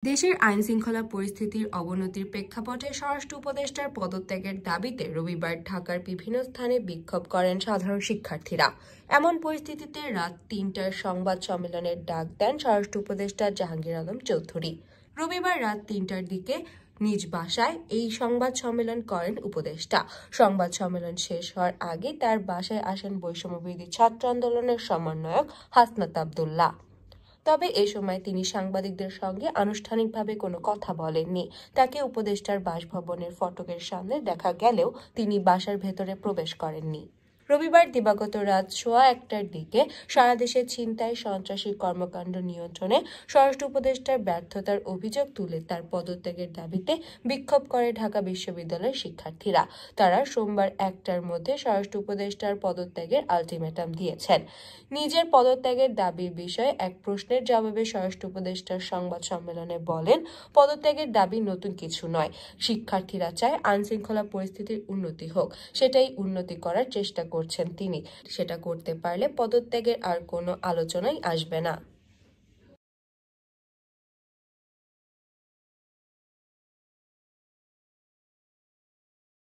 দেশের আইনশৃঙ্খলা পরিস্থিতির অবনতির প্রেক্ষাপটে স্বরাষ্ট্র উপদেষ্টার পদত্যাগের দাবিতে রবিবার ঢাকার বিভিন্ন স্থানে বিক্ষোভ করেন সাধারণ শিক্ষার্থীরা। এমন পরিস্থিতিতে রাত ৩টার সংবাদ সম্মেলনের ডাক দেন স্বরাষ্ট্র উপদেষ্টা জাহাঙ্গীর আলম চৌধুরী। রবিবার রাত ৩টার দিকে নিজ বাসায় এই সংবাদ সম্মেলন করেন উপদেষ্টা। সংবাদ সম্মেলন শেষ হওয়ার আগে তার বাসায় আসেন বৈষম্যবিরোধী ছাত্র আন্দোলনের সমন্বয়ক হাসনাত আব্দুল্লাহ। তবে এ সময় তিনি সাংবাদিকদের সঙ্গে আনুষ্ঠানিকভাবে কোনো কথা বলেননি। তাকে উপদেষ্টার বাসভবনের ফটকের সামনে দেখা গেলেও তিনি বাসার ভেতরে প্রবেশ করেননি। রবিবার দিবাগত রাত ১:১টার দিকে সারা দেশে ছিনতাই সন্ত্রাসী কর্মকাণ্ড নিয়ন্ত্রণে স্বরাষ্ট্র উপদেষ্টার ব্যর্থতার অভিযোগ তুলে তার পদত্যাগের দাবিতে বিক্ষোভ করে ঢাকা বিশ্ববিদ্যালয়ের শিক্ষার্থীরা। তারা সোমবার ১টার মধ্যে স্বরাষ্ট্র উপদেষ্টার পদত্যাগের আলটিমেটাম দিয়েছেন। নিজের পদত্যাগের দাবির বিষয়ে এক প্রশ্নের জবাবে স্বরাষ্ট্র উপদেষ্টার সংবাদ সম্মেলনে বলেন, পদত্যাগের দাবি নতুন কিছু নয়। শিক্ষার্থীরা চায় আইনশৃঙ্খলা পরিস্থিতির উন্নতি হোক, সেটাই উন্নতি করার চেষ্টা করছেন তিনি। সেটা করতে পারলে পদত্যাগের আর কোনো আলোচনাই আসবে না।